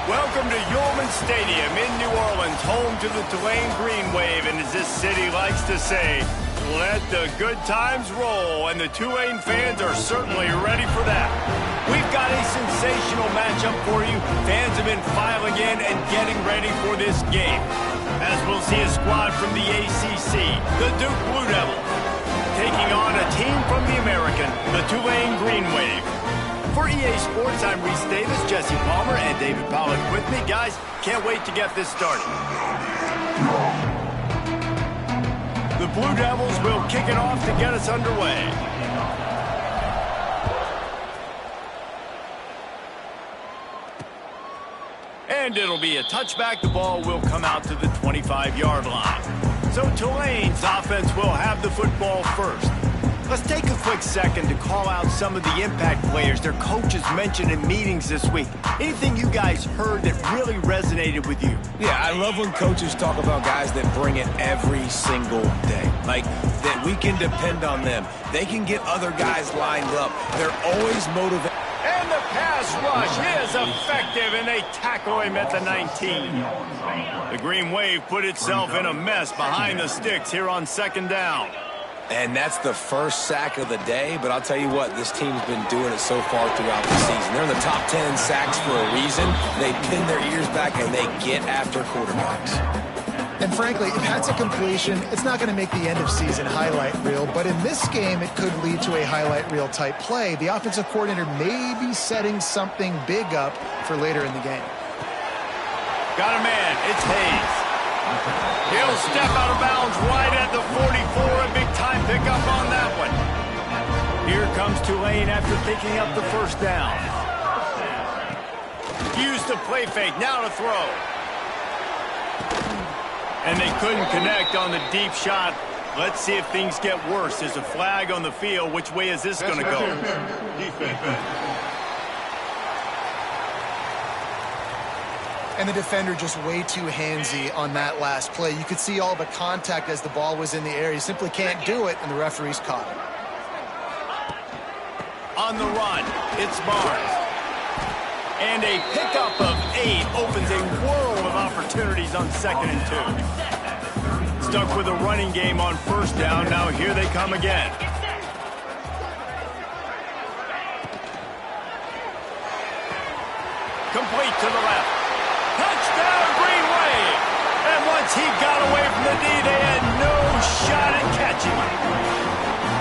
Welcome to Yulman Stadium in New Orleans, home to the Tulane Green Wave, and as this city likes to say, let the good times roll, and the Tulane fans are certainly ready for that. We've got a sensational matchup for you. Fans have been filing in and getting ready for this game. As we'll see a squad from the ACC, the Duke Blue Devils, taking on a team from the American, the Tulane Green Wave. For EA Sports, I'm Reese Davis, Jesse Palmer, and David Pollack with me. Guys, can't wait to get this started. The Blue Devils will kick it off to get us underway. And it'll be a touchback. The ball will come out to the 25-yard line. So Tulane's offense will have the football first. Let's take a quick second to call out some of the impact players their coaches mentioned in meetings this week. Anything you guys heard that really resonated with you? Yeah, I love when coaches talk about guys that bring it every single day. Like, that we can depend on them. They can get other guys lined up. They're always motivated. And the pass rush is effective, and they tackle him at the 19. The Green Wave put itself in a mess behind the sticks here on second down. And that's the first sack of the day, but I'll tell you what, this team's been doing it so far throughout the season. They're in the top 10 in sacks for a reason. They pin their ears back and they get after quarterbacks. And frankly, if that's a completion, it's not going to make the end of season highlight reel, but in this game, it could lead to a highlight reel type play. The offensive coordinator may be setting something big up for later in the game. Got a man, it's Hayes. He'll step out of bounds right at the 44. A big-time pickup on that one. Here comes Tulane after picking up the first down. Used the play fake, now to throw. And they couldn't connect on the deep shot. Let's see if things get worse. There's a flag on the field. Which way is this going to go? Defense. And the defender just way too handsy on that last play. You could see all the contact as the ball was in the air. He simply can't do it, and the referee's caught him. On the run, it's Barnes. And a pickup of 8 opens a world of opportunities on 2nd and 2. Stuck with a running game on first down. Now here they come again. Complete to the left. Touchdown, Green Wave! And once he got away from the D, they had no shot at catching him.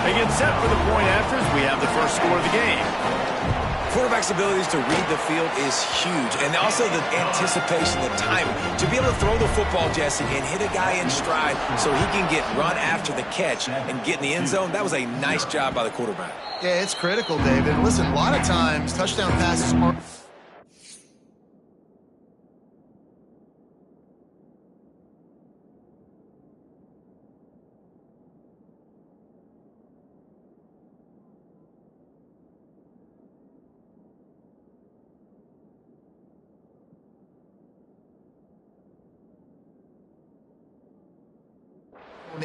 They get set for the point after as we have the first score of the game. Quarterback's abilities to read the field is huge, and also the anticipation, the timing. To be able to throw the football, Jesse, and hit a guy in stride so he can get run after the catch and get in the end zone, that was a nice job by the quarterback. Yeah, it's critical, David. Listen, a lot of times touchdown passes aren't...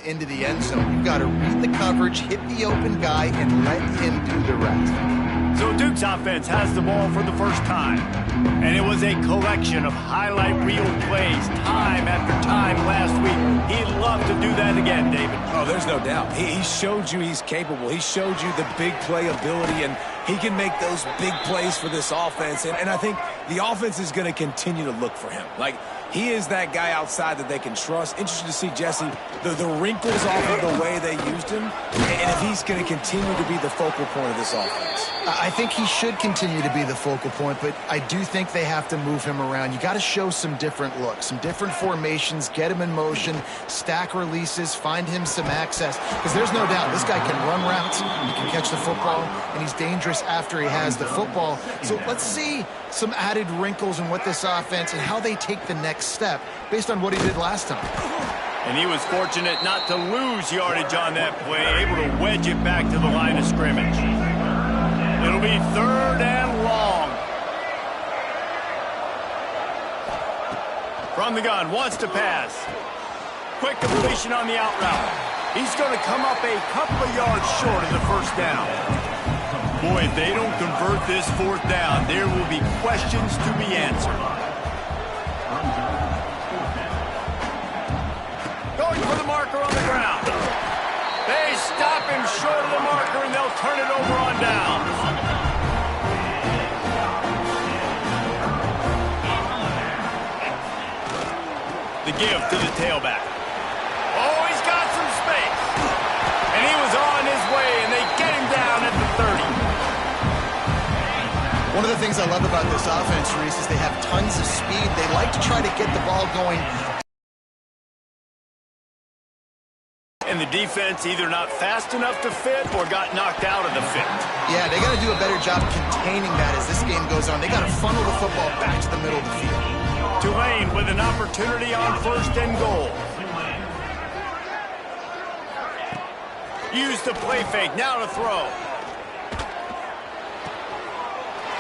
into the end zone. You've got to read the coverage, hit the open guy, and let him do the rest. So Duke's offense has the ball for the first time. And it was a collection of highlight reel plays time after time last week. He'd love to do that again, David. Oh, there's no doubt. He showed you he's capable. He showed you the big play ability, and he can make those big plays for this offense. And I think the offense is going to continue to look for him. Like, he is that guy outside that they can trust. Interested to see, Jesse, the wrinkles off of the way they used him, and if he's going to continue to be the focal point of this offense. I think he should continue to be the focal point, but I do think they have to move him around. You got to show some different looks, some different formations, get him in motion, stack releases, find him some access, because there's no doubt this guy can run routes, he can catch the football, and he's dangerous after he has the football. So let's see some added wrinkles in what this offense and how they take the next step based on what he did last time. And he was fortunate not to lose yardage on that play, able to wedge it back to the line of scrimmage. It'll be 3rd and long. From the gun, wants to pass. Quick completion on the out route. He's going to come up a couple of yards short of the first down. Boy, if they don't convert this 4th down, there will be questions to be answered. Going for the marker on the ground. They stop him short of the marker, and they'll turn it over on downs. The give to the tailback. Oh, he's got some space. And he was on his way, and they get him down at the 30. One of the things I love about this offense, Reese, is they have tons of speed. They like to try to get the ball going. And the defense either not fast enough to fit or got knocked out of the fit. Yeah, they got to do a better job containing that as this game goes on. They got to funnel the football back to the middle of the field. Tulane with an opportunity on 1st and goal. Use the play fake, now to throw.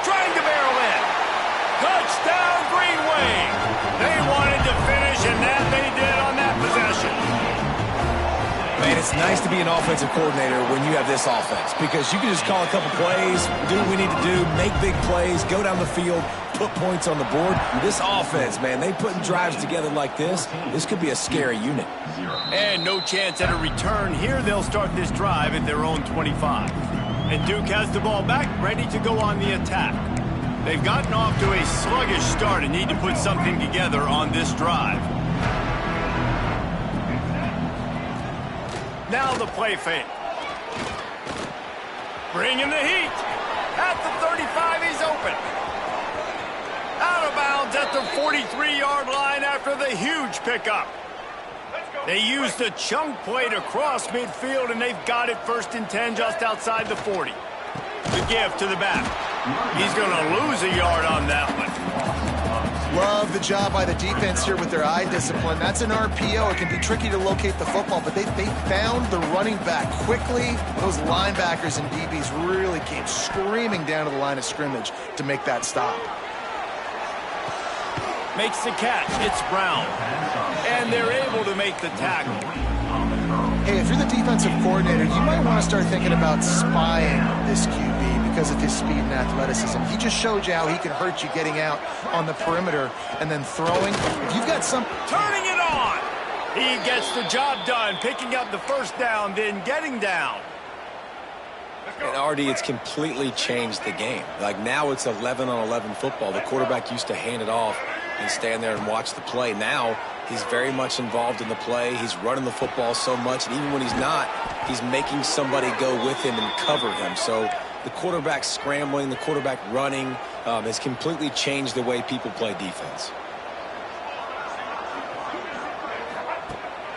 Trying to barrel in. Touchdown, Green Wave. They wanted to finish, and that they did on that possession. Man, it's nice to be an offensive coordinator when you have this offense because you can just call a couple plays, do what we need to do, make big plays, go down the field, put points on the board. This offense, man, they putting drives together like this could be a scary unit. And no chance at a return here. They'll start this drive at their own 25. And Duke has the ball back, ready to go on the attack. They've gotten off to a sluggish start and need to put something together on this drive. Now the play fake. Bringing the heat. At the 35, he's open. Out of bounds at the 43-yard line after the huge pickup. They used a chunk play to cross midfield, and they've got it 1st and 10 just outside the 40. The give to the back. He's going to lose a yard on that one. Love the job by the defense here with their eye discipline. That's an RPO. It can be tricky to locate the football, but they found the running back quickly. Those linebackers and DBs really came screaming down to the line of scrimmage to make that stop. Makes the catch. It's Brown. And they're able to make the tackle. Hey, if you're the defensive coordinator, you might want to start thinking about spying this QB because of his speed and athleticism. He just showed you how he can hurt you getting out on the perimeter and then throwing. If you've got some... Turning it on! He gets the job done, picking up the 1st down, then getting down. And RD, it's completely changed the game. Like now it's 11-on-11 football. The quarterback used to hand it off and stand there and watch the play. Now he's very much involved in the play. He's running the football so much, and even when he's not, he's making somebody go with him and cover him. So the quarterback scrambling, the quarterback running has completely changed the way people play defense.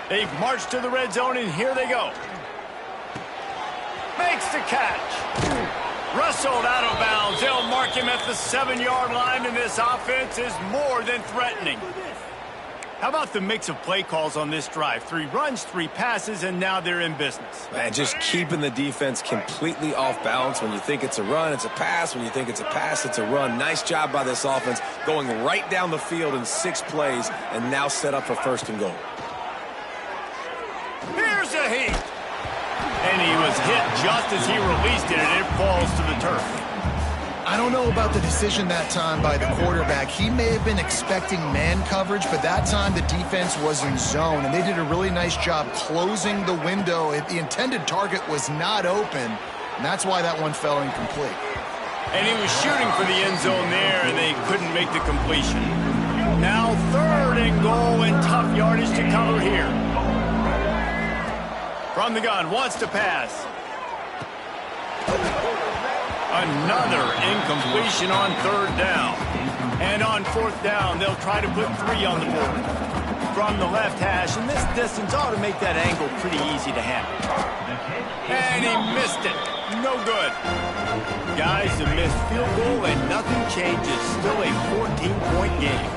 They've marched to the red zone, and here they go. Makes the catch. Rustled out of bounds. They'll mark him at the 7-yard line, and this offense is more than threatening. How about the mix of play calls on this drive? 3 runs, 3 passes, and now they're in business. Man, just keeping the defense completely off balance. When you think it's a run, it's a pass. When you think it's a pass, it's a run. Nice job by this offense going right down the field in 6 plays and now set up for 1st and goal. Here's a heat. And he was hit just as he released it, and it falls to the turf. I don't know about the decision that time by the quarterback. He may have been expecting man coverage, but that time the defense was in zone, and they did a really nice job closing the window. The intended target was not open, and that's why that one fell incomplete. And he was shooting for the end zone there, and they couldn't make the completion. Now 3rd and goal, and tough yardage to cover here. From the gun, wants to pass. Another incompletion on 3rd down. And on 4th down, they'll try to put 3 on the board. From the left hash, and this distance ought to make that angle pretty easy to handle. And he missed it. No good. Guys, a missed field goal, and nothing changes. Still a 14-point game.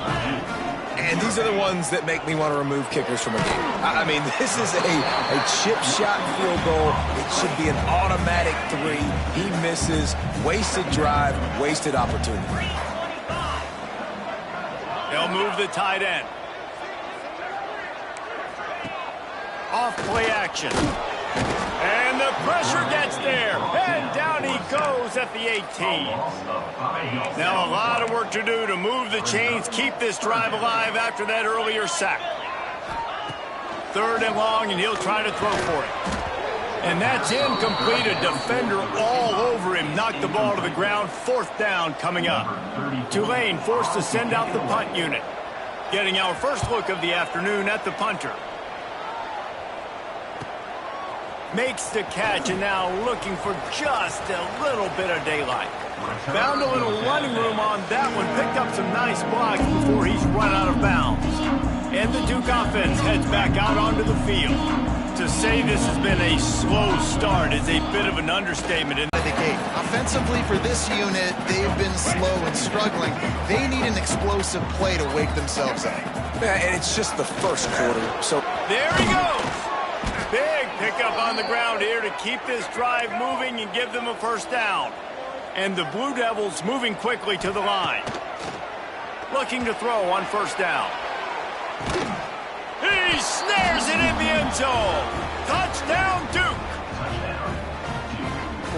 And these are the ones that make me want to remove kickers from a game. I mean, this is a chip shot field goal. It should be an automatic 3. He misses. Wasted drive, wasted opportunity. They'll move the tight end. Off play action. And the pressure gets there. And down he goes at the 18. Now a lot of work to do to move the chains, keep this drive alive after that earlier sack. 3rd and long, and he'll try to throw for it. And that's incomplete. A defender all over him. Knocked the ball to the ground. 4th down coming up. Tulane forced to send out the punt unit. Getting our first look of the afternoon at the punter. Makes the catch, and now looking for just a little bit of daylight. Found a little running room on that one. Picked up some nice blocks before he's run out of bounds. And the Duke offense heads back out onto the field. To say this has been a slow start is a bit of an understatement. The gate. Offensively for this unit, they've been slow and struggling. They need an explosive play to wake themselves up. Yeah, and it's just the first quarter. So there he goes. Big pickup on the ground here to keep this drive moving and give them a 1st down. And the Blue Devils moving quickly to the line. Looking to throw on 1st down. He snares it in the end zone. Touchdown, Duke.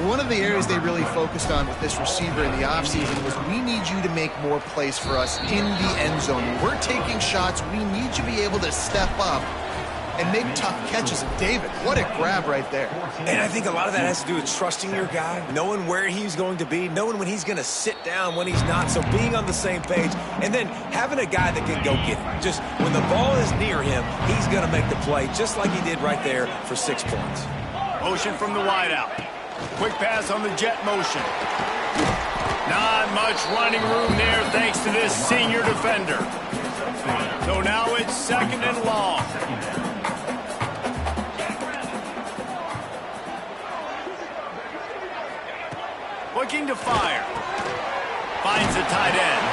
One of the areas they really focused on with this receiver in the offseason was we need you to make more plays for us in the end zone. When we're taking shots, we need you to be able to step up and make tough catches. And David, what a grab right there. And I think a lot of that has to do with trusting your guy, knowing where he's going to be, knowing when he's going to sit down, when he's not. So being on the same page, and then having a guy that can go get it. Just when the ball is near him, he's going to make the play, just like he did right there for 6 points. Motion from the wideout. Quick pass on the jet motion. Not much running room there thanks to this senior defender. So now it's 2nd and long. Looking to fire. Finds the tight end.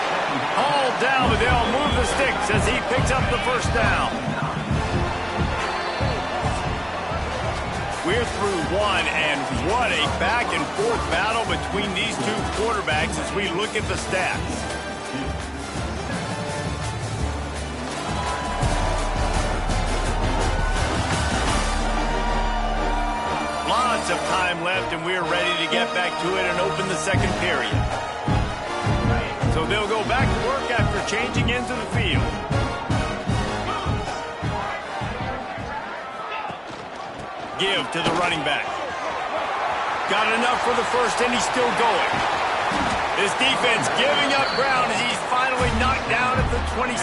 Hauled down, but they'll move the sticks as he picks up the 1st down. We're through one, and what a back-and-forth battle between these two quarterbacks as we look at the stats. Lots of time left, and we're ready to get back to it and open the 2nd period. So they'll go back to work after changing into the field. Give to the running back. Got enough for the 1st, and he's still going. This defense giving up ground as he's finally knocked down at the 26.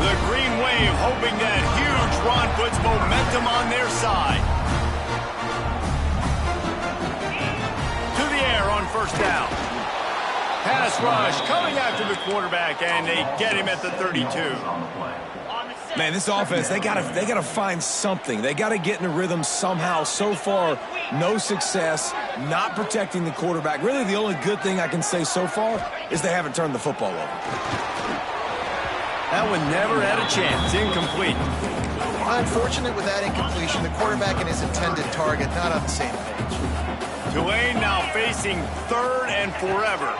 The Green Wave hoping that huge run puts momentum on their side. To the air on 1st down. Pass rush coming after the quarterback, and they get him at the 32. Man, this offense, they gotta find something. They gotta get in a rhythm somehow. So far, no success, not protecting the quarterback. Really, the only good thing I can say so far is they haven't turned the football over. That one never had a chance. Incomplete. Unfortunate with that incompletion. The quarterback and his intended target not on the same page. Tulane now facing 3rd and forever.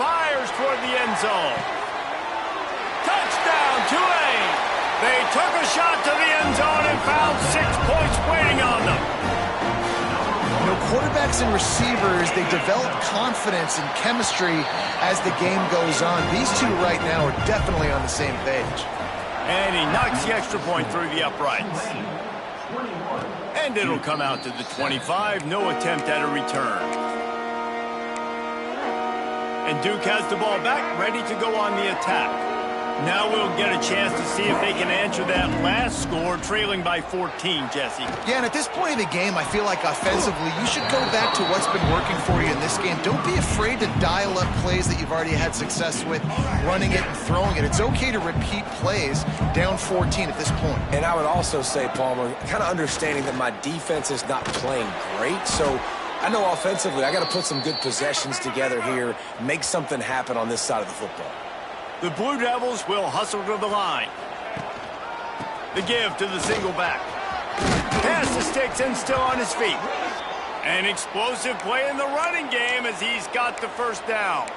Fires toward the end zone. Touchdown, Tulane! They took a shot to the end zone and found 6 points waiting on them. You know, quarterbacks and receivers, they develop confidence and chemistry as the game goes on. These two right now are definitely on the same page. And he knocks the extra point through the uprights. And it'll come out to the 25. No attempt at a return. And Duke has the ball back, ready to go on the attack. Now we'll get a chance to see if they can answer that last score, trailing by 14, Jesse. Yeah, and at this point of the game, I feel like offensively, you should go back to what's been working for you in this game. Don't be afraid to dial up plays that you've already had success with, running it and throwing it. It's okay to repeat plays down 14 at this point. And I would also say, Palmer, kind of understanding that my defense is not playing great, so I know offensively I got to put some good possessions together here, make something happen on this side of the football. The Blue Devils will hustle to the line. The give to the single back. Pass the sticks and still on his feet. An explosive play in the running game as he's got the 1st down.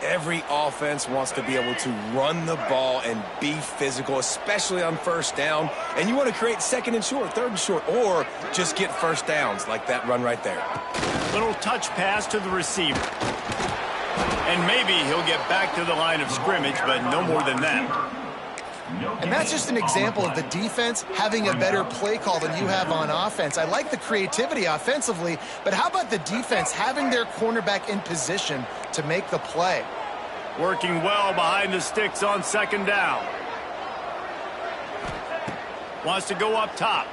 Every offense wants to be able to run the ball and be physical, especially on first down. And you want to create second and short, third and short, or just get first downs like that run right there. Little touch pass to the receiver. And maybe he'll get back to the line of scrimmage, but no more than that. And that's just an example of the defense having a better play call than you have on offense. I like the creativity offensively, but how about the defense having their cornerback in position to make the play? Working well behind the sticks on second down. Wants to go up top.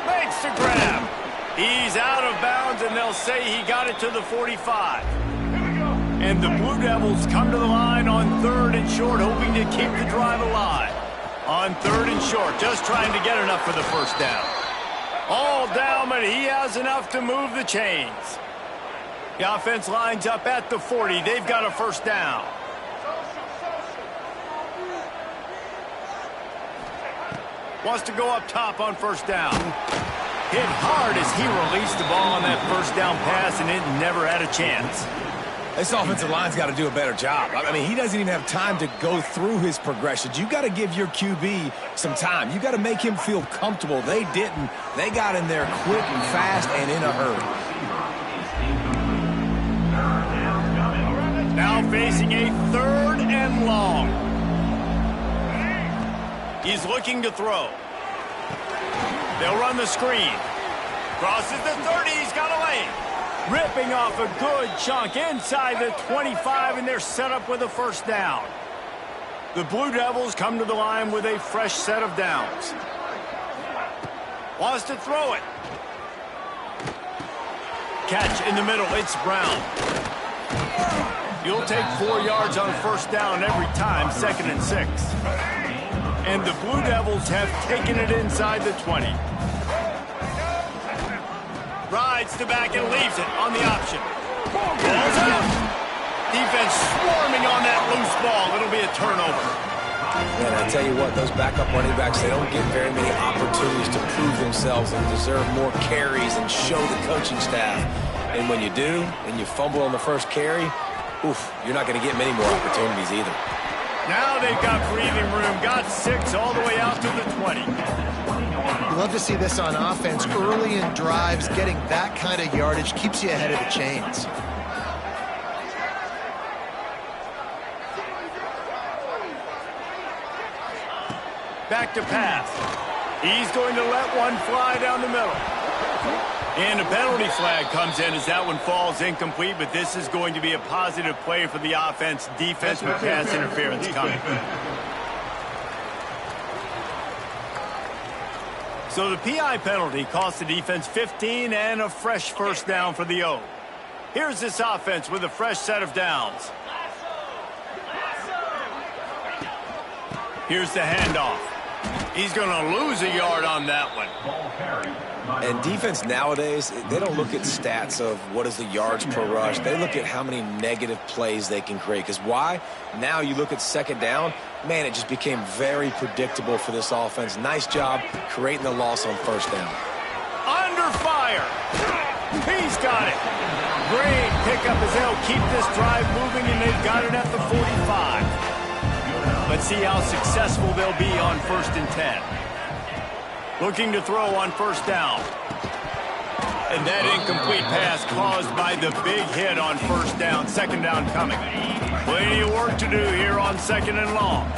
Makes the grab. He's out of bounds, and they'll say he got it to the 45. And the Blue Devils come to the line on third and short, hoping to keep the drive alive. On third and short, just trying to get enough for the first down. All down, but he has enough to move the chains. The offense lines up at the 40. They've got a first down. Wants to go up top on first down. Hit hard as he released the ball on that first down pass, and it never had a chance. This offensive line's got to do a better job. I mean, he doesn't even have time to go through his progressions. You got to give your QB some time. You got to make him feel comfortable. They didn't. They got in there quick and fast and in a hurry. Now facing a third and long. He's looking to throw. They'll run the screen. Crosses the 30. He's got a lane. Ripping off a good chunk inside the 25, and they're set up with a first down. The Blue Devils come to the line with a fresh set of downs. Wants to throw it. Catch in the middle. It's Brown. You'll take 4 yards on first down every time, 2nd and 6. And the Blue Devils have taken it inside the 20. Rides to back and leaves it on the option. Ball's out. Defense swarming on that loose ball. It'll be a turnover. And I tell you what, those backup running backs, they don't get very many opportunities to prove themselves and deserve more carries and show the coaching staff. And when you do, and you fumble on the first carry, oof, you're not going to get many more opportunities either. Now they've got breathing room. Got 6 all the way out to the 20. You love to see this on offense. Early in drives, getting that kind of yardage keeps you ahead of the chains. Back to pass. He's going to let one fly down the middle. And a penalty flag comes in as that one falls incomplete, but this is going to be a positive play for the offense. Defense with pass interference coming. So the PI penalty cost the defense 15 and a fresh first down for the O. Here's this offense with a fresh set of downs. Here's the handoff. He's going to lose a yard on that one. And defense nowadays, they don't look at stats of what is the yards per rush. They look at how many negative plays they can create. Because why? Now you look at second down, man, it just became very predictable for this offense. Nice job creating the loss on first down. Under fire. He's got it. Great pickup as they'll keep this drive moving, and they've got it at the 45. Let's see how successful they'll be on 1st and 10. Looking to throw on first down. And that incomplete pass caused by the big hit on first down. 2nd down coming. Plenty of work to do here on 2nd and long.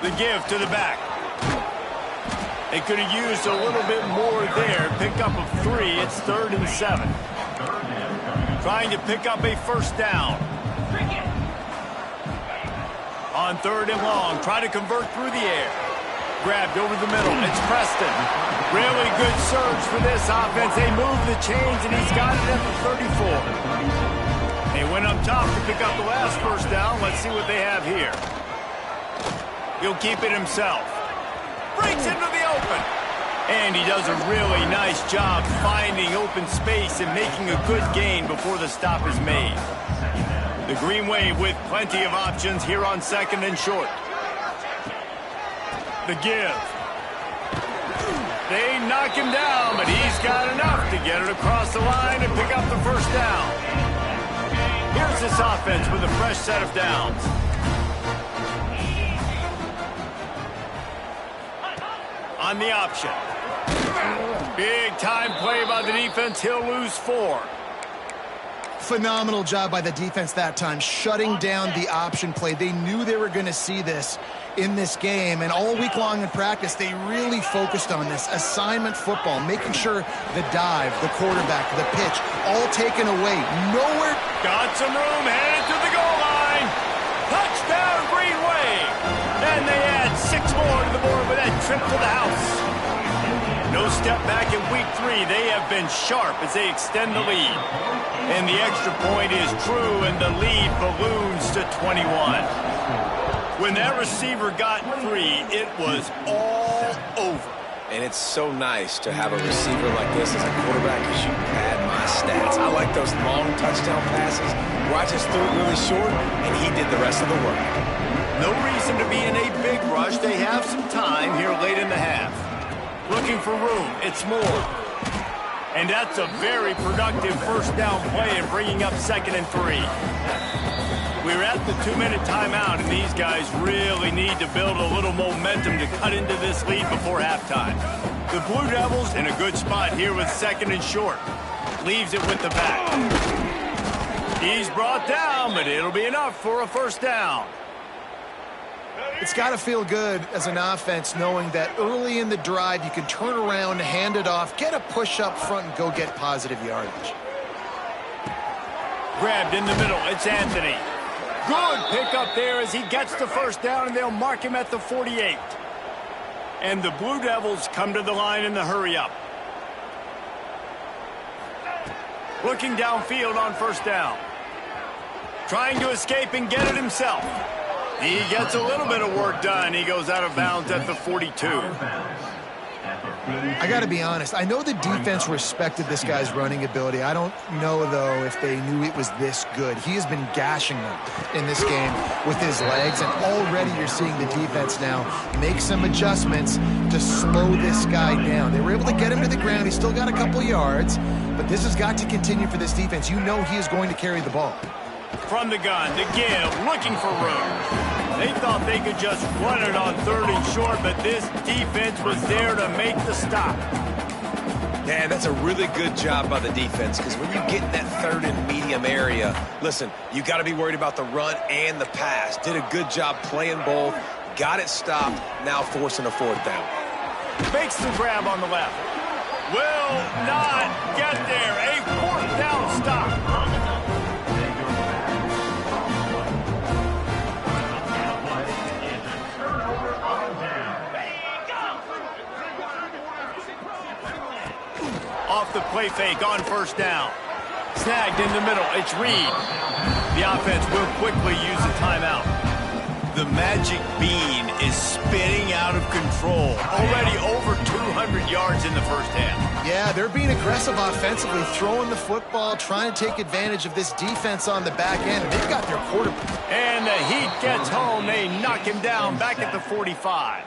The give to the back. They could have used a little bit more there. Pick up a 3. It's 3rd and 7. Trying to pick up a first down. On 3rd and long, try to convert through the air. Grabbed over the middle. It's Preston. Really good surge for this offense. They move the chains, and he's got it at the 34. They went up top to pick up the last first down. Let's see what they have here. He'll keep it himself. Breaks into the open. And he does a really nice job finding open space and making a good gain before the stop is made. The Green Wave with plenty of options here on 2nd and short. The give. They knock him down, but he's got enough to get it across the line and pick up the first down. Here's this offense with a fresh set of downs. On the option. Big time play by the defense. He'll lose 4. Phenomenal job by the defense that time, shutting down the option play. They knew they were going to see this in this game, and all week long in practice, they really focused on this assignment football, making sure the dive, the quarterback, the pitch, all taken away. Nowhere. Got some room, headed to the goal line. Touchdown, Green Wave. And they add 6 more to the board with that trip to the house. No step back in week 3. They have been sharp as they extend the lead. And the extra point is true, and the lead balloons to 21. When that receiver got free, it was all over. And it's so nice to have a receiver like this as a quarterback because you pad my stats. I like those long touchdown passes where I just threw it really short, and he did the rest of the work. No reason to be in a big rush. They have some time here late in the half. Looking for room. It's more. And that's a very productive first down play and bringing up 2nd and 3. We're at the 2-minute timeout, and these guys really need to build a little momentum to cut into this lead before halftime. The Blue Devils in a good spot here with 2nd and short. Leaves it with the back. He's brought down, but it'll be enough for a first down. It's got to feel good as an offense knowing that early in the drive you can turn around, hand it off, get a push up front, and go get positive yardage. Grabbed in the middle. It's Anthony. Good pickup there as he gets the first down, and they'll mark him at the 48. And the Blue Devils come to the line in the hurry-up. Looking downfield on first down. Trying to escape and get it himself. He gets a little bit of work done. He goes out of bounds at the 42. I got to be honest. I know the defense respected this guy's running ability. I don't know, though, if they knew it was this good. He has been gashing them in this game with his legs, and already you're seeing the defense now make some adjustments to slow this guy down. They were able to get him to the ground. He's still got a couple yards, but this has got to continue for this defense. You know he is going to carry the ball. From the gun, to give, looking for room. They thought they could just run it on 3rd and short, but this defense was there to make the stop. Man, that's a really good job by the defense because when you get in that 3rd and medium area, listen, you got to be worried about the run and the pass. Did a good job playing both, got it stopped, now forcing a 4th down. Makes the grab on the left. Will not get there. A 4th down stop. Off the play fake on first down. Snagged in the middle. It's Reed. The offense will quickly use a timeout. The magic bean is spinning out of control. Already over 200 yards in the first half. Yeah, they're being aggressive offensively, throwing the football, trying to take advantage of this defense on the back end. They've got their quarterback. And the heat gets home. They knock him down back at the 45.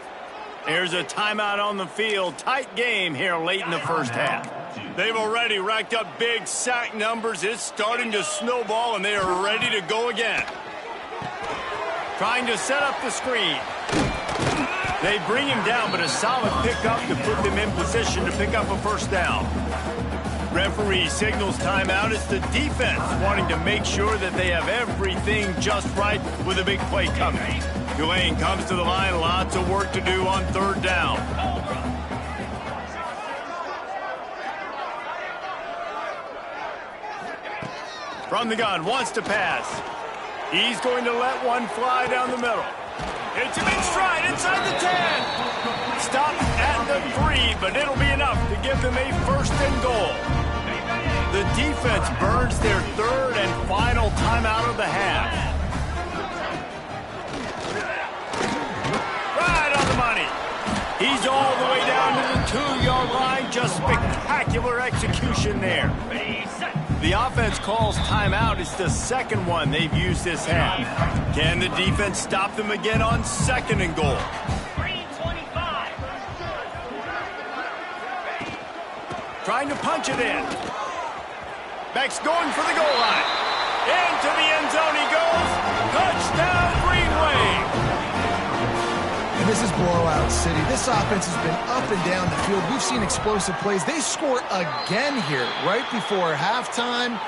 There's a timeout on the field. Tight game here late in the first half. They've already racked up big sack numbers. It's starting to snowball, and they are ready to go again. Trying to set up the screen. They bring him down, but a solid pickup to put them in position to pick up a first down. Referee signals timeout. It's the defense wanting to make sure that they have everything just right with a big play coming. Tulane comes to the line. Lots of work to do on 3rd down. From the gun, wants to pass. He's going to let one fly down the middle. It's him in stride inside the 10. Stops at the 3, but it'll be enough to give them a 1st and goal. The defense burns their 3rd and final timeout of the half. Right on the money. He's all the way down to the 2-yard line. Just spectacular execution there. The offense calls timeout. It's the 2nd one they've used this half. Can the defense stop them again on 2nd and goal? trying to punch it in. Beck's going for the goal line. Into the end zone he goes. Touchdown, Green Wave. And this is blowout city. This offense has been up and down the field. We've seen explosive plays. They score again here right before halftime.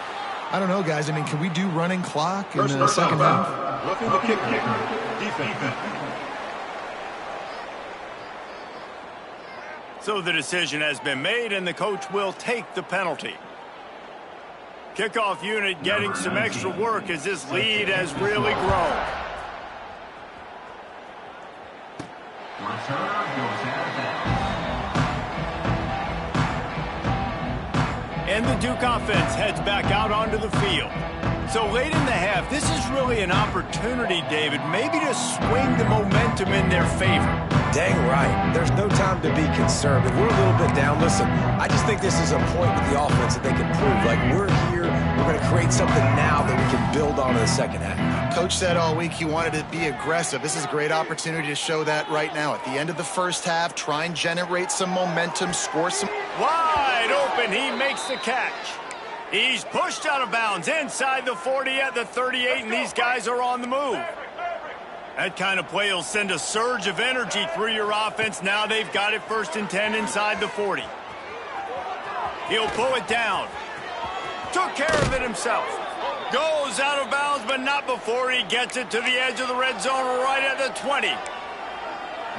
I don't know, guys. I mean, can we do running clock in the second half? Looking the kick defense. So the decision has been made, and the coach will take the penalty. Kickoff unit getting some extra work as this lead has really grown. And the Duke offense heads back out onto the field. So late in the half, this is really an opportunity, David, maybe to swing the momentum in their favor. Dang right. There's no time to be concerned. If we're a little bit down, listen, I just think this is a point with the offense that they can prove. Like, we're here, we're going to create something now that we can build on in the second half. Coach said all week he wanted to be aggressive. This is a great opportunity to show that right now. At the end of the first half, try and generate some momentum, score some. Wide open, he makes the catch. He's pushed out of bounds inside the 40 at the 38, and these guys are on the move. That kind of play will send a surge of energy through your offense. Now they've got it 1st and 10 inside the 40. He'll pull it down. Took care of it himself. Goes out of bounds, but not before he gets it to the edge of the red zone right at the 20.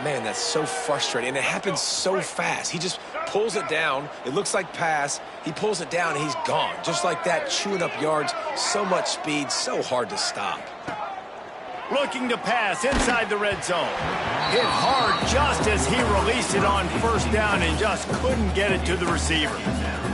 Man, that's so frustrating, and it happens so fast. He just pulls it down. It looks like pass. He pulls it down, and he's gone. Just like that, chewing up yards. So much speed, so hard to stop. Looking to pass inside the red zone. Hit hard just as he released it on 1st down and just couldn't get it to the receiver.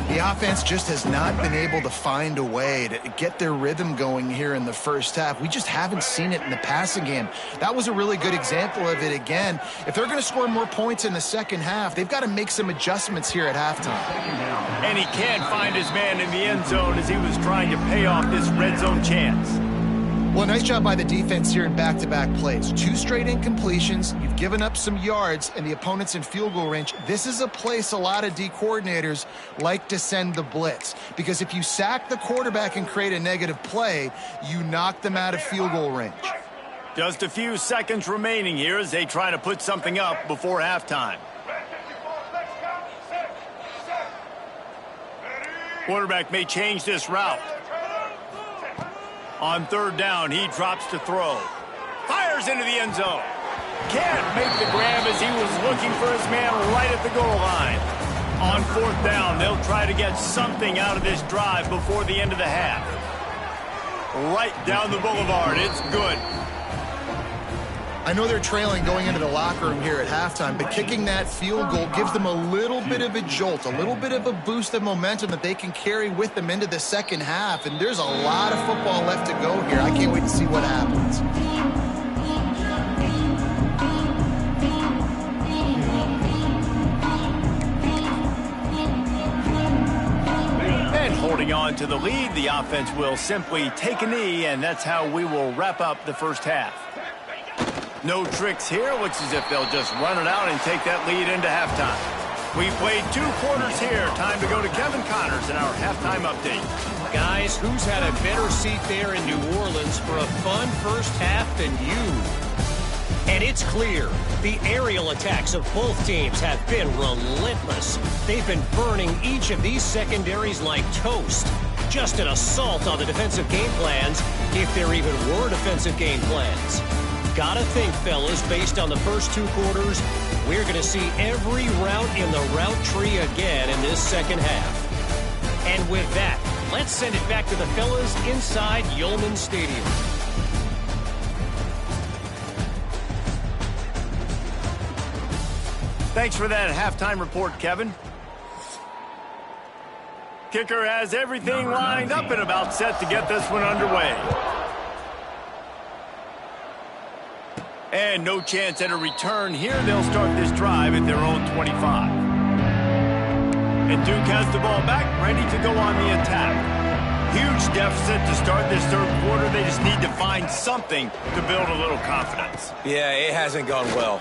The offense just has not been able to find a way to get their rhythm going here in the first half. We just haven't seen it in the passing game. That was a really good example of it again. If they're going to score more points in the second half, they've got to make some adjustments here at halftime. And he can't find his man in the end zone as he was trying to pay off this red zone chance. Well, nice job by the defense here in back-to-back plays. 2 straight incompletions. You've given up some yards, and the opponent's in field goal range. This is a place a lot of D coordinators like to send the blitz, because if you sack the quarterback and create a negative play, you knock them out of field goal range. Just a few seconds remaining here as they try to put something up before halftime. Quarterback may change this route. On 3rd down, he drops to throw. Fires into the end zone. Can't make the grab as he was looking for his man right at the goal line. On 4th down, they'll try to get something out of this drive before the end of the half. Right down the boulevard. It's good. I know they're trailing going into the locker room here at halftime, but kicking that field goal gives them a little bit of a jolt, a little bit of a boost of momentum that they can carry with them into the second half. And there's a lot of football left to go here. I can't wait to see what happens. And holding on to the lead, the offense will simply take a knee, and that's how we will wrap up the first half. No tricks here. Looks as if they'll just run it out and take that lead into halftime. We played 2 quarters here. Time to go to Kevin Connors in our halftime update. Guys, who's had a better seat there in New Orleans for a fun first half than you? And it's clear, the aerial attacks of both teams have been relentless. They've been burning each of these secondaries like toast. Just an assault on the defensive game plans, if there even were defensive game plans. Gotta think, fellas, based on the first 2 quarters, we're going to see every route in the route tree again in this second half. And with that, let's send it back to the fellas inside Yulman Stadium. Thanks for that halftime report, Kevin. Kicker has everything lined up and about set to get this one underway. And no chance at a return here. They'll start this drive at their own 25. And Duke has the ball back, ready to go on the attack. Huge deficit to start this third quarter. They just need to find something to build a little confidence. Yeah, it hasn't gone well.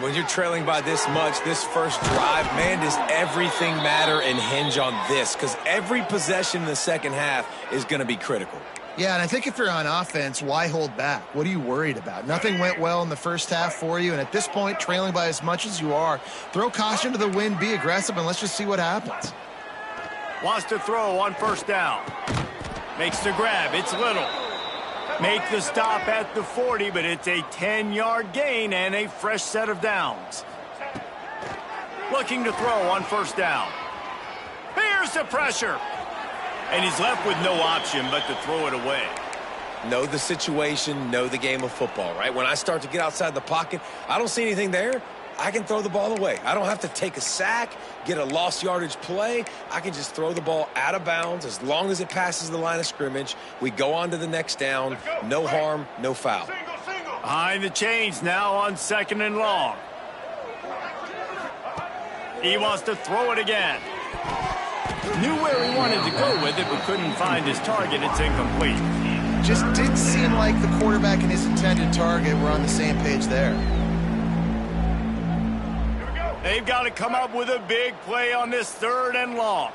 When you're trailing by this much, this first drive, man, does everything matter and hinge on this? Because every possession in the second half is going to be critical. Yeah, and I think if you're on offense, why hold back? What are you worried about? Nothing went well in the first half for you, and at this point, trailing by as much as you are, throw caution to the wind, be aggressive, and let's just see what happens. Wants to throw on first down. Makes the grab. It's Little. Make the stop at the 40, but it's a 10-yard gain and a fresh set of downs. Looking to throw on first down. Here's the pressure. And he's left with no option but to throw it away. Know the situation, know the game of football, right? When I start to get outside the pocket, I don't see anything there. I can throw the ball away. I don't have to take a sack, get a lost yardage play. I can just throw the ball out of bounds as long as it passes the line of scrimmage. We go on to the next down. No harm, no foul. Behind the chains now on second and long. He wants to throw it again. Knew where he wanted to go with it, but couldn't find his target. It's incomplete. Just didn't seem like the quarterback and his intended target were on the same page there. They've got to come up with a big play on this third and long.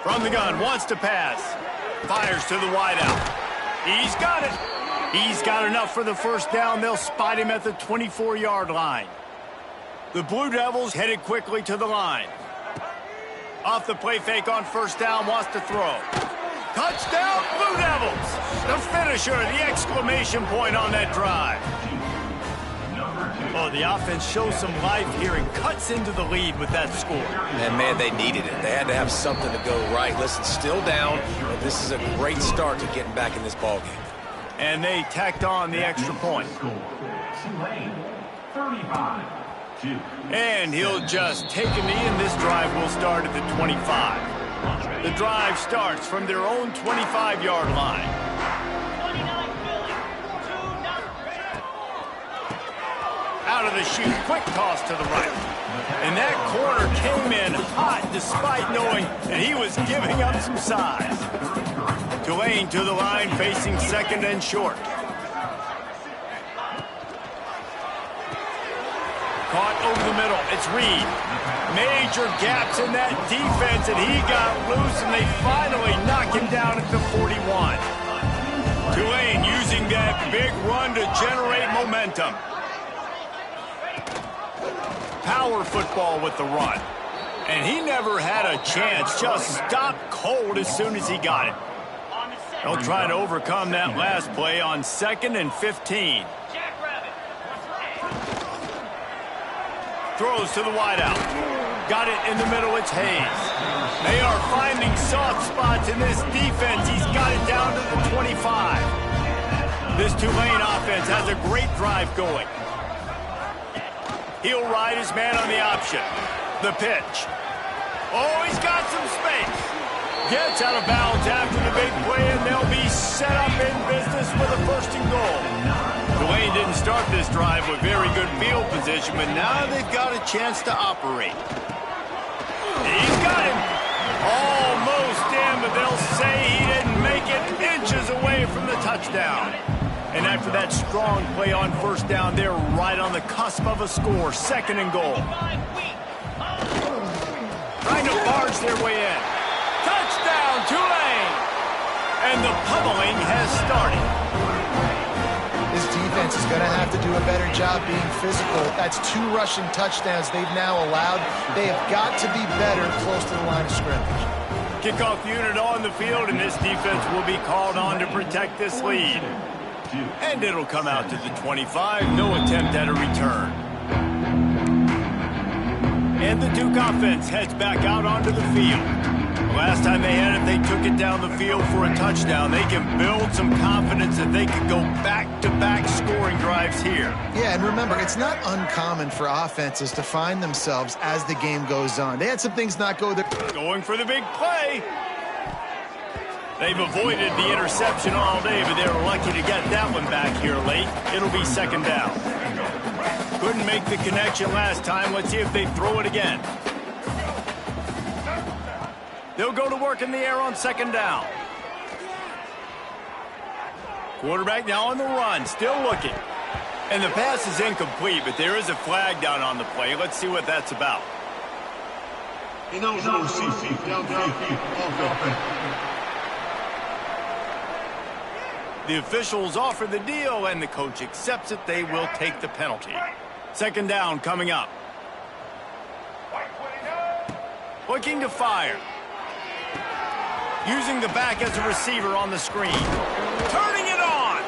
From the gun, wants to pass. Fires to the wideout. He's got it. He's got enough for the first down. They'll spot him at the 24-yard line. The Blue Devils headed quickly to the line. Off the play fake on first down, wants to throw. Touchdown, Blue Devils! The finisher, the exclamation point on that drive. Oh, the offense shows some life here and cuts into the lead with that score. And, man, they needed it. They had to have something to go right. Listen, still down, but this is a great start to getting back in this ballgame. And they tacked on the extra point. And he'll just take a knee, and this drive will start at the 25. The drive starts from their own 25-yard line. Out of the chute, quick toss to the right. And that corner came in hot despite knowing that he was giving up some size. Tulane to the line, facing second and short. Caught over the middle. It's Reed. Major gaps in that defense, and he got loose, and they finally knock him down at the 41. Tulane using that big run to generate momentum. Power football with the run. And he never had a chance. Just stopped cold as soon as he got it. They'll try to overcome that last play on 2nd and 15. Throws to the wideout. Got it in the middle. It's Hayes. They are finding soft spots in this defense. He's got it down to the 25. This Tulane offense has a great drive going. He'll ride his man on the option. The pitch. Oh, he's got some space. Gets out of bounds after the big play, and they'll be set up in business with a first and goal. Tulane didn't start this drive with very good field position, but now they've got a chance to operate. He's got him. Almost in, but they'll say he didn't make it, inches away from the touchdown. And after that strong play on first down, they're right on the cusp of a score. 2nd and goal. Trying to barge their way in. Touchdown, Tulane! And the pummeling has started. This defense is going to have to do a better job being physical. That's 2 rushing touchdowns they've now allowed. They have got to be better close to the line of scrimmage. Kickoff unit on the field, and this defense will be called on to protect this lead. And it'll come out to the 25. No attempt at a return. And the Duke offense heads back out onto the field. Last time they had it, they took it down the field for a touchdown. They can build some confidence that they could go back-to-back scoring drives here. Yeah, and remember, it's not uncommon for offenses to find themselves as the game goes on. They had some things not go their... Going for the big play. They've avoided the interception all day, but they were lucky to get that one back here late. It'll be 2nd down. Couldn't make the connection last time. Let's see if they throw it again. They'll go to work in the air on second down. Quarterback now on the run, still looking. And the pass is incomplete, but there is a flag down on the play. Let's see what that's about. Ineligible CC, downfield, offense. The officials offer the deal, and the coach accepts it. They will take the penalty. Second down coming up. Looking to fire. Using the back as a receiver on the screen. Turning it on!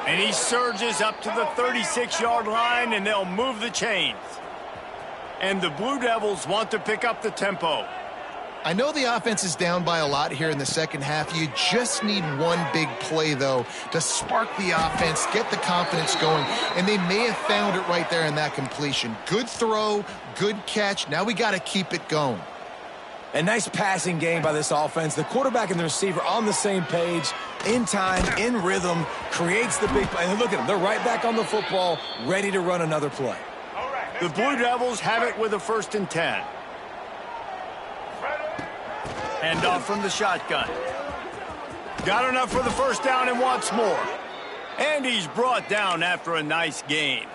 And he surges up to the 36-yard line, and they'll move the chains. And the Blue Devils want to pick up the tempo. I know the offense is down by a lot here in the second half. You just need one big play, though, to spark the offense, get the confidence going, and they may have found it right there in that completion. Good throw, good catch. Now we got to keep it going. A nice passing game by this offense. The quarterback and the receiver on the same page, in time, in rhythm, creates the big play. And look at them. They're right back on the football, ready to run another play. The Blue Devils have it with a 1st and 10. Hand off from the shotgun. Got enough for the first down and wants more. And he's brought down after a nice gain.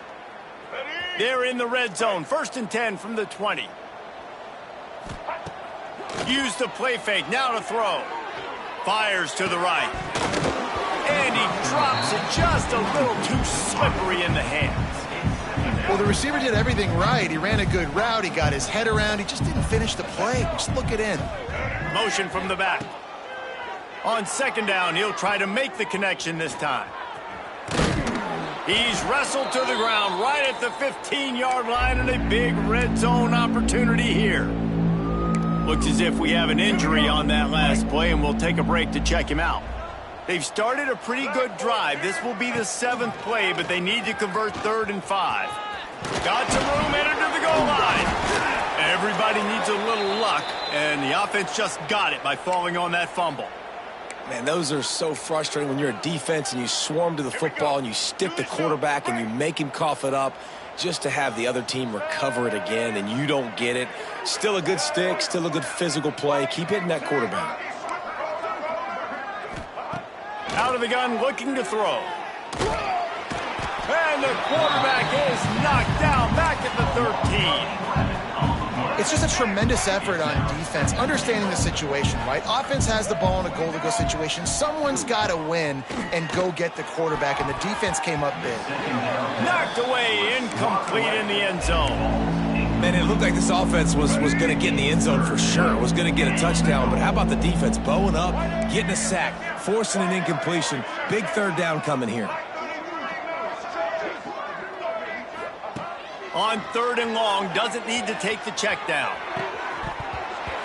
They're in the red zone. 1st and 10 from the 20. Use the play fake. Now to throw. Fires to the right. And he drops it just a little too slippery in the hands. Well, the receiver did everything right. He ran a good route. He got his head around. He just didn't finish the play. Just look it in. Motion from the back. On second down, he'll try to make the connection this time. He's wrestled to the ground right at the 15-yard line, and a big red zone opportunity here. Looks as if we have an injury on that last play, and we'll take a break to check him out. They've started a pretty good drive. This will be the 7th play, but they need to convert 3rd and 5. Got some room, entered to the goal line. Everybody needs a little luck, and the offense just got it by falling on that fumble. Man, those are so frustrating when you're a defense and you swarm to the football and you stick the quarterback and you make him cough it up just to have the other team recover it again and you don't get it. Still a good stick, still a good physical play. Keep hitting that quarterback. Out of the gun, looking to throw. And the quarterback is knocked down back at the 13. It's just a tremendous effort on defense, understanding the situation, right? Offense has the ball in a goal-to-go situation. Someone's got to win and go get the quarterback, and the defense came up big. Knocked away, incomplete in the end zone. Man, it looked like this offense was going to get in the end zone for sure. Was going to get a touchdown, but how about the defense bowing up, getting a sack, forcing an incompletion. Big 3rd down coming here. On 3rd and long, doesn't need to take the check down.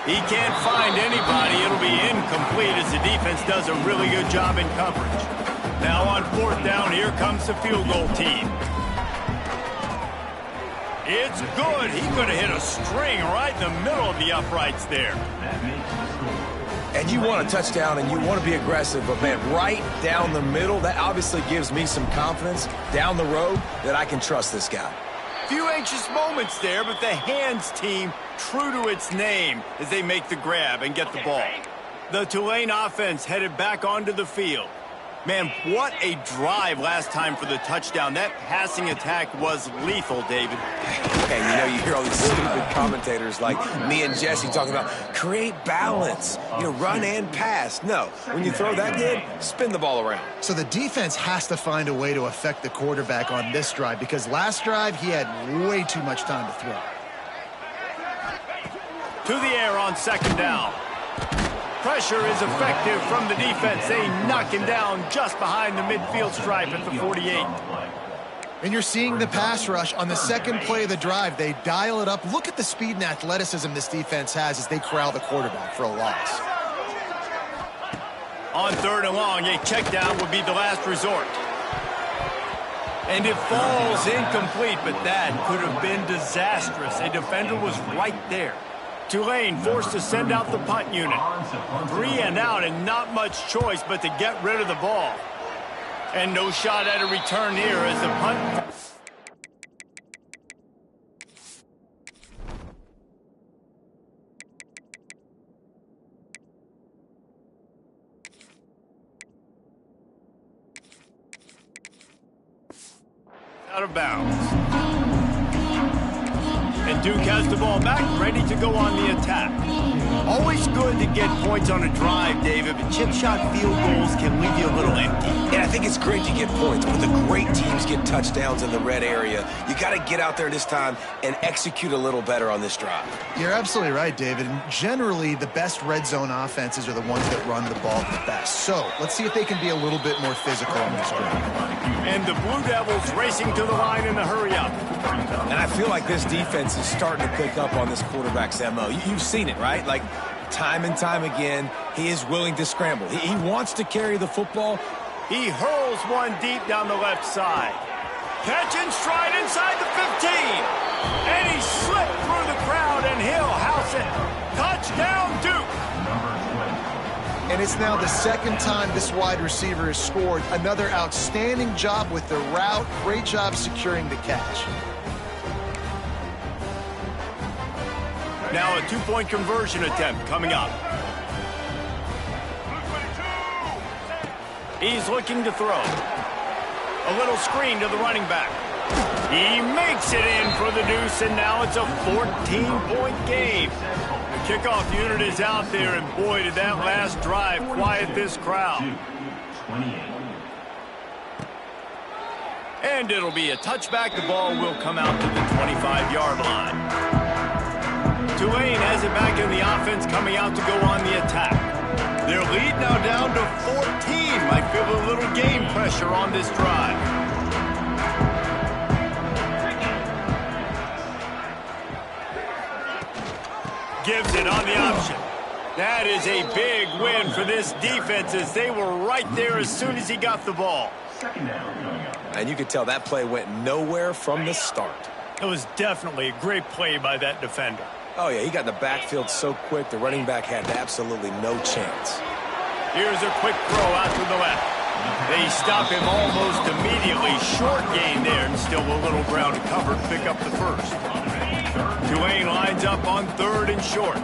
He can't find anybody. It'll be incomplete as the defense does a really good job in coverage. Now on 4th down, here comes the field goal team. It's good. He could have hit a string right in the middle of the uprights there. And you want a touchdown and you want to be aggressive, but man, right down the middle, that obviously gives me some confidence down the road that I can trust this guy. Few anxious moments there, but the hands team true to its name as they make the grab and get the ball. The Tulane offense headed back onto the field. Man, what a drive last time for the touchdown. That passing attack was lethal, David. And you know, you hear all these stupid commentators like me and Jesse talking about create balance, run and pass. No, when you throw that good, spin the ball around. So the defense has to find a way to affect the quarterback on this drive because last drive he had way too much time to throw. To the air on second down. Pressure is effective from the defense. They knock him down just behind the midfield stripe at the 48. And you're seeing the pass rush on the second play of the drive. They dial it up. Look at the speed and athleticism this defense has as they corral the quarterback for a loss. On 3rd and long, a check down would be the last resort. And it falls incomplete, but that could have been disastrous. A defender was right there. Tulane forced to send out the punt unit. 3 and out and not much choice but to get rid of the ball. And no shot at a return here as the punt... out of bounds. And Duke has the ball back, ready to go on the attack. Always good to get points on a drive, David, but chip shot field goals can leave you a little empty. And I think it's great to get points, but the great teams get touchdowns in the red area. You got to get out there this time and execute a little better on this drive. You're absolutely right, David. And generally, the best red zone offenses are the ones that run the ball the best. So let's see if they can be a little bit more physical on this drive. And the Blue Devils racing to the line in the hurry-up. And I feel like this defense is starting to pick up on this quarterback's MO. You've seen it, right? Like, time and time again, he is willing to scramble. He wants to carry the football. He hurls one deep down the left side. Catch and stride inside the 15. And he slipped through the crowd, and he'll house it. Touchdown, Duke. And it's now the second time this wide receiver has scored. Another outstanding job with the route. Great job securing the catch. Now a two-point conversion attempt coming up. He's looking to throw. A little screen to the running back. He makes it in for the deuce, and now it's a 14-point game. The kickoff unit is out there, and boy, did that last drive quiet this crowd. And it'll be a touchback. The ball will come out to the 25-yard line. Tulane has it back in the offense, coming out to go on the attack. Their lead now down to 14. Might feel a little game pressure on this drive. Gives it on the option. That is a big win for this defense, as they were right there as soon as he got the ball. And you could tell that play went nowhere from the start. It was definitely a great play by that defender. Oh, yeah, he got in the backfield so quick, the running back had absolutely no chance. Here's a quick throw out to the left. They stop him almost immediately. Short gain there, and still a little ground covered. Pick up the first. Tulane lines up on third and short.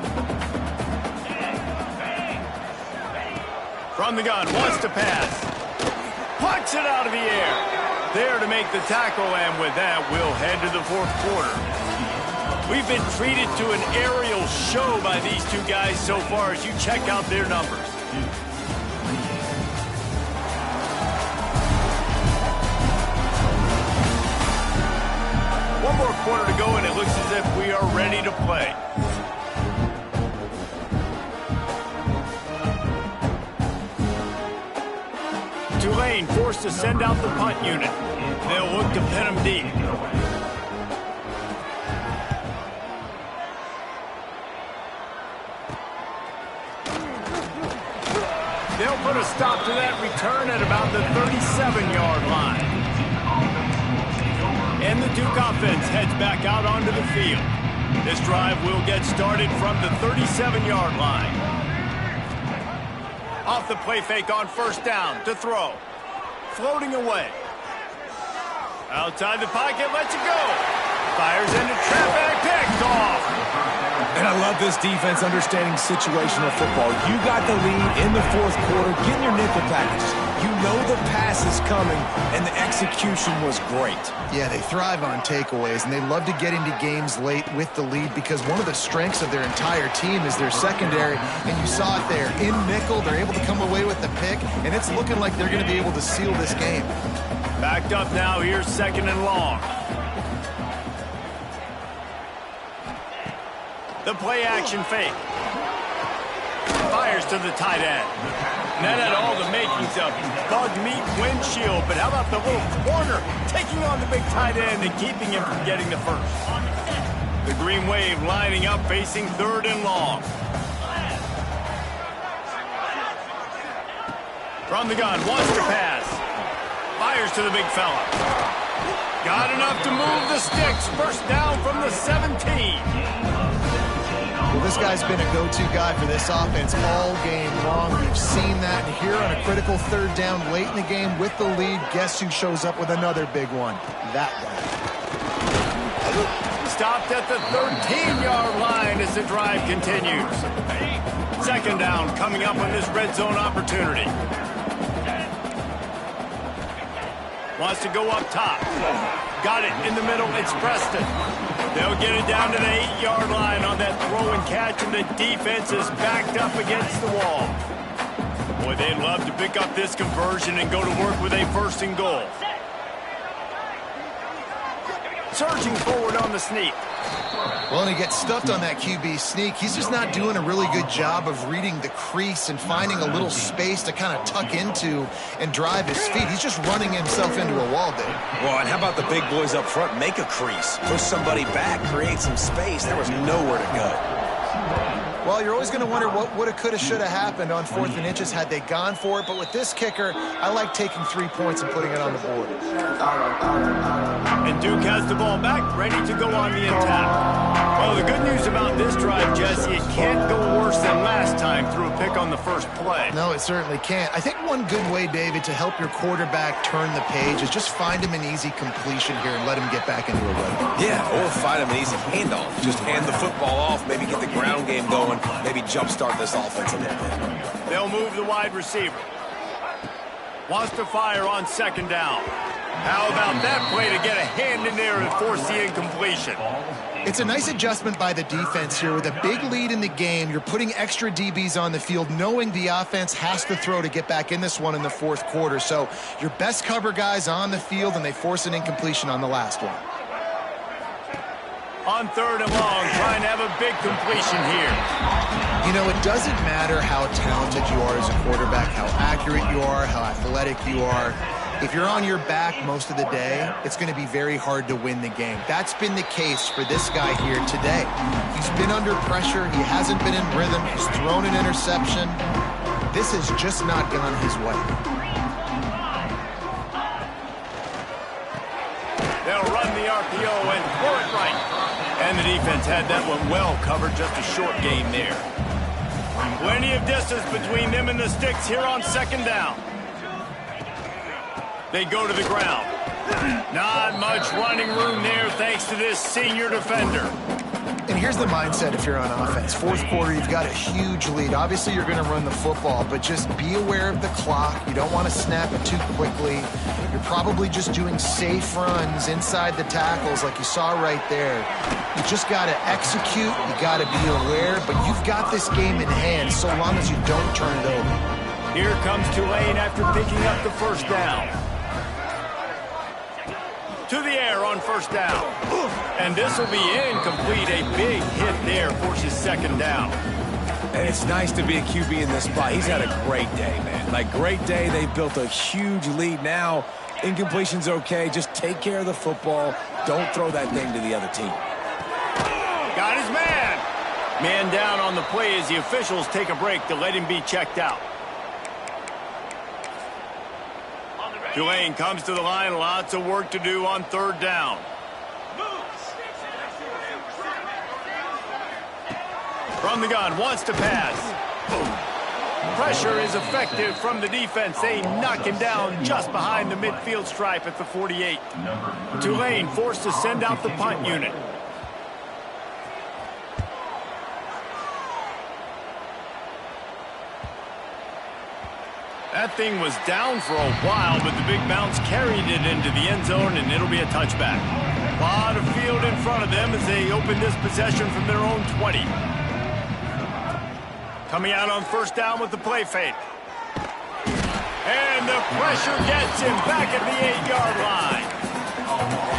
From the gun, wants to pass. Puts it out of the air. There to make the tackle, and with that, we'll head to the fourth quarter. We've been treated to an aerial show by these two guys so far as you check out their numbers. One more quarter to go, and it looks as if we are ready to play. Tulane forced to send out the punt unit. They'll look to pin them deep. They'll put a stop to that return at about the 37-yard line. And the Duke offense heads back out onto the field. This drive will get started from the 37-yard line. Off the play fake on first down to throw. Floating away. Outside the pocket, lets it go. Fires into traffic, picked off. And I love this defense understanding situational football. You got the lead in the fourth quarter, getting your nickel packages. You know the pass is coming, and the execution was great. Yeah, they thrive on takeaways, and they love to get into games late with the lead because one of the strengths of their entire team is their secondary, and you saw it there. In nickel, they're able to come away with the pick, and it's looking like they're going to be able to seal this game. Backed up now, here's second and long. The play action fake. Fires to the tight end. And that had all the makings of bug meat windshield, but how about the little corner taking on the big tight end and keeping him from getting the first? The Green Wave lining up, facing third and long. From the gun, wants to pass. Fires to the big fella. Got enough to move the sticks. First down from the 17. Well, this guy's been a go-to guy for this offense all game long. We've seen that here on a critical third down late in the game with the lead. Guess who shows up with another big one? That guy. Stopped at the 13-yard line as the drive continues. Second down coming up on this red zone opportunity. Wants to go up top. got it in the middle. It's Preston. They'll get it down to the 8-yard line on that throw and catch, and the defense is backed up against the wall. Boy, they'd love to pick up this conversion and go to work with a 1st and goal. Surging forward on the sneak. Well, and he gets stuffed on that QB sneak. He's just not doing a really good job of reading the crease and finding a little space to kind of tuck into and drive his feet. He's just running himself into a wall, Dave. Well, and how about the big boys up front? Make a crease. Push somebody back. Create some space. There was nowhere to go. Well, you're always going to wonder what woulda, coulda, shoulda happened on 4th and inches had they gone for it. But with this kicker, I like taking 3 points and putting it on the board. And Duke has the ball back, ready to go on the attack. Well, the good news about this drive, Jesse, it can't go worse than last time through a pick on the first play. No, it certainly can't. I think one good way, David, to help your quarterback turn the page is just find him an easy completion here and let him get back into a rhythm. Yeah, or find him an easy handoff. Just hand the football off, maybe get the ground game going, maybe jumpstart this offense a little bit. They'll move the wide receiver. Wants to fire on 2nd down. How about that play to get a hand in there and force the incompletion? It's a nice adjustment by the defense here. With a big lead in the game, you're putting extra DBs on the field, knowing the offense has to throw to get back in this one in the 4th quarter. So your best cover guys on the field, and they force an incompletion on the last one. On 3rd and long, trying to have a big completion here. You know, it doesn't matter how talented you are as a quarterback, how accurate you are, how athletic you are. If you're on your back most of the day, it's going to be very hard to win the game. That's been the case for this guy here today. He's been under pressure. He hasn't been in rhythm. He's thrown an interception. This has just not gone his way. They'll run the RPO and throw it right. And the defense had that one well covered, just a short game there. Plenty of distance between them and the sticks here on 2nd down. They go to the ground. Not much running room there thanks to this senior defender. And here's the mindset if you're on offense. 4th quarter, you've got a huge lead. Obviously, you're going to run the football, but just be aware of the clock. You don't want to snap it too quickly. You're probably just doing safe runs inside the tackles like you saw right there. You just got to execute. You got to be aware, but you've got this game in hand so long as you don't turn it over. Here comes Tulane after picking up the 1st down. To the air on 1st down. And this will be incomplete. A big hit there forces 2nd down. And it's nice to be a QB in this spot. He's had a great day, man. Like, great day. They've built a huge lead now. Incompletion's okay. Just take care of the football. Don't throw that thing to the other team. Got his man. Man down on the play as the officials take a break to let him be checked out. Tulane comes to the line. Lots of work to do on 3rd down. From the gun, wants to pass. Pressure is effective from the defense. They knock him down just behind the midfield stripe at the 48. Tulane forced to send out the punt unit. That thing was down for a while, but the big bounce carried it into the end zone, and it'll be a touchback. A lot of field in front of them as they open this possession from their own 20. Coming out on 1st down with the play fake. And the pressure gets him back at the 8-yard line.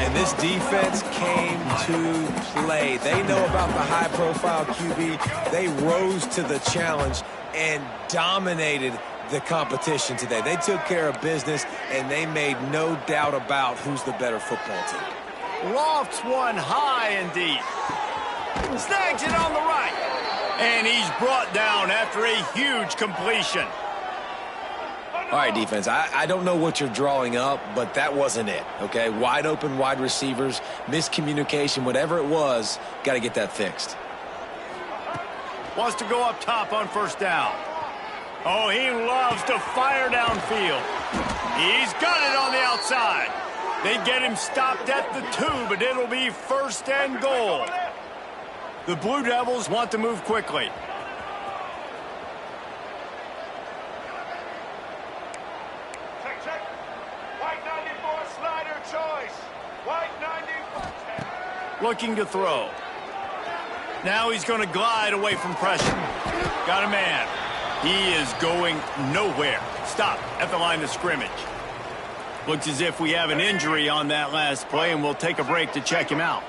And this defense came to play. They know about the high-profile QB. They rose to the challenge and dominated the competition today. They took care of business, and they made no doubt about who's the better football team. Lofts one high and deep. Snags it on the right. And he's brought down after a huge completion. All right, defense, I don't know what you're drawing up, but that wasn't it, okay? Wide open wide receivers, miscommunication, whatever it was, got to get that fixed. Wants to go up top on 1st down. Oh, he loves to fire downfield. He's got it on the outside. They get him stopped at the 2, but it'll be 1st and goal. The Blue Devils want to move quickly. Check. White 94 slider choice. White Looking to throw. Now he's going to glide away from pressure. Got a man. He is going nowhere. Stop at the line of scrimmage. Looks as if we have an injury on that last play, and we'll take a break to check him out.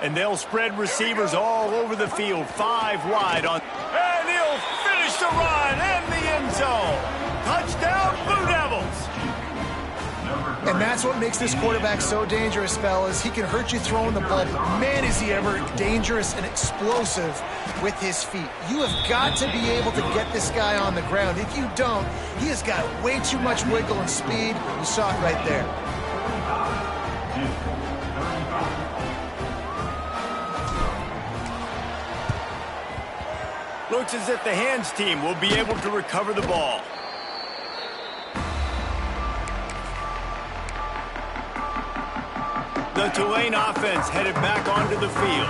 And they'll spread receivers all over the field, 5 wide on. And he'll finish the run in the end zone. Touchdown, Blue Devils. And that's what makes this quarterback so dangerous, fellas. He can hurt you throwing the ball, but man, is he ever dangerous and explosive with his feet. You have got to be able to get this guy on the ground. If you don't, he has got way too much wiggle and speed. You saw it right there. Looks as if the hands team will be able to recover the ball. The Tulane offense headed back onto the field.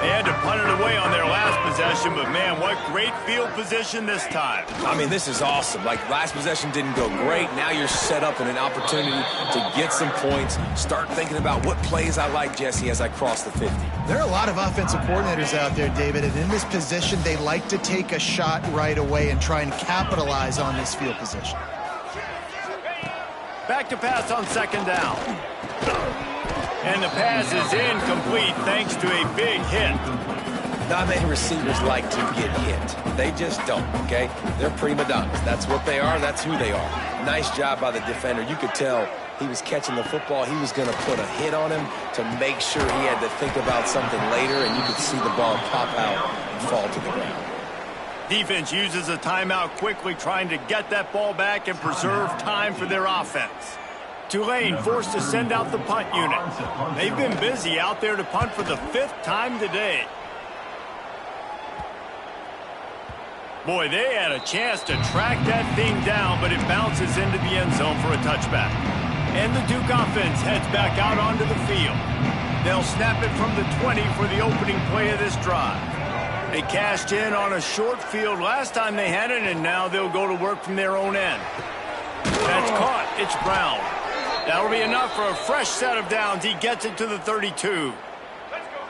They had to punt it away on their last possession, but man, what great field position this time. I mean, this is awesome. Like, last possession didn't go great. Now you're set up in an opportunity to get some points. Start thinking about what plays I like, Jesse, as I cross the 50. There are a lot of offensive coordinators out there, David, and in this position, they like to take a shot right away and try and capitalize on this field position. Back to pass on second down. And the pass is incomplete thanks to a big hit. Not many receivers like to get hit. They just don't, okay? They're prima donnas. That's what they are. That's who they are. Nice job by the defender. You could tell he was catching the football. He was going to put a hit on him to make sure he had to think about something later, and you could see the ball pop out and fall to the ground. Defense uses a timeout quickly, trying to get that ball back and preserve time for their offense. Tulane forced to send out the punt unit. They've been busy out there to punt for the 5th time today. Boy, they had a chance to track that thing down, but it bounces into the end zone for a touchback. And the Duke offense heads back out onto the field. They'll snap it from the 20 for the opening play of this drive. They cashed in on a short field last time they had it, and now they'll go to work from their own end. That's caught. It's Brown. That'll be enough for a fresh set of downs. He gets it to the 32.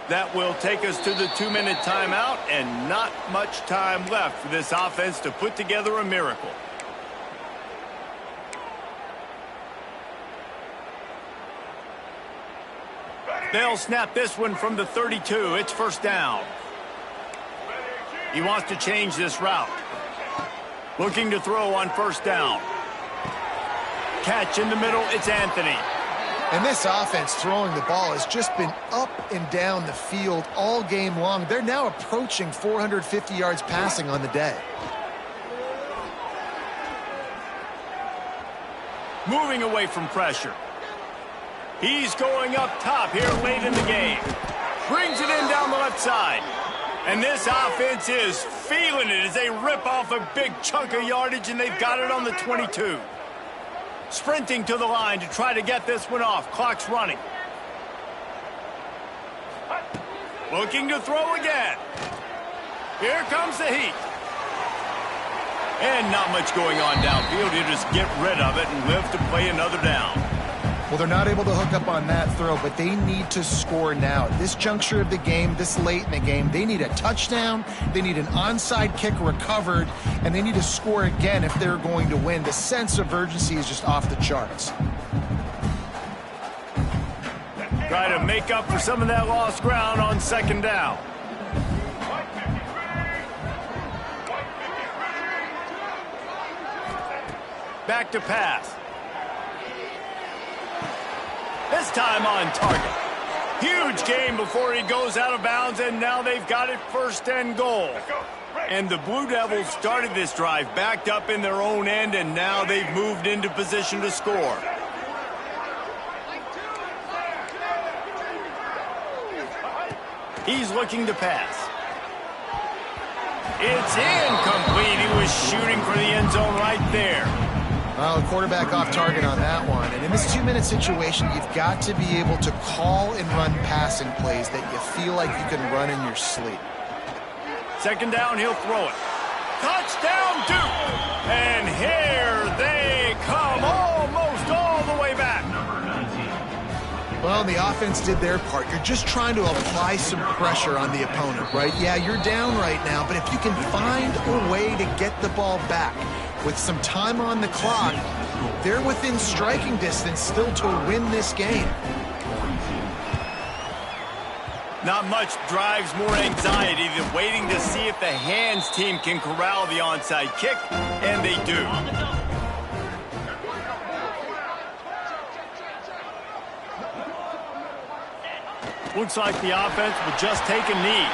That will take us to the 2-minute timeout, and not much time left for this offense to put together a miracle. They'll snap this one from the 32. It's first down. He wants to change this route. Looking to throw on first down. Catch in the middle, it's Anthony. And this offense throwing the ball has just been up and down the field all game long. They're now approaching 450 yards passing on the day. Moving away from pressure. He's going up top here late in the game. Brings it in down the left side. And this offense is feeling it as they rip off a big chunk of yardage, and they've got it on the 22. Sprinting to the line to try to get this one off. Clock's running. Looking to throw again. Here comes the heat. And not much going on downfield. You just get rid of it and live to play another down. Well, they're not able to hook up on that throw, but they need to score now. At this juncture of the game, this late in the game, they need a touchdown, they need an onside kick recovered, and they need to score again if they're going to win. The sense of urgency is just off the charts. Try to make up for some of that lost ground on second down. Back to pass. This time on target. Huge gain before he goes out of bounds, and now they've got it first and goal. And the Blue Devils started this drive backed up in their own end, and now they've moved into position to score. He's looking to pass. It's incomplete. He was shooting for the end zone right there. Well, quarterback off target on that one. And in this 2-minute situation, you've got to be able to call and run passing plays that you feel like you can run in your sleep. Second down, he'll throw it. Touchdown, Duke! And here they come, almost all the way back. Well, the offense did their part. You're just trying to apply some pressure on the opponent, right? Yeah, you're down right now, but if you can find a way to get the ball back with some time on the clock, they're within striking distance still to win this game. Not much drives more anxiety than waiting to see if the hands team can corral the onside kick, and they do. Looks like the offense will just take a knee.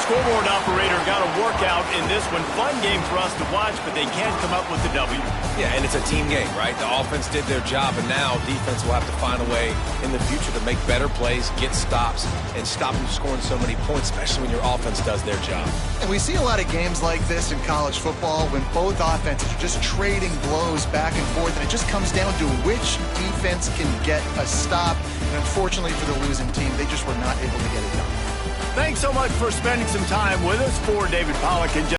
Scoreboard operator got a workout in this one. Fun game for us to watch, but they can't come up with the W. Yeah, and it's a team game, right? The offense did their job, and now defense will have to find a way in the future to make better plays, get stops, and stop them scoring so many points, especially when your offense does their job. And we see a lot of games like this in college football when both offenses are just trading blows back and forth, and it just comes down to which defense can get a stop. And unfortunately for the losing team, they just were not able to get it done. Thanks so much for spending some time with us. For David Pollack and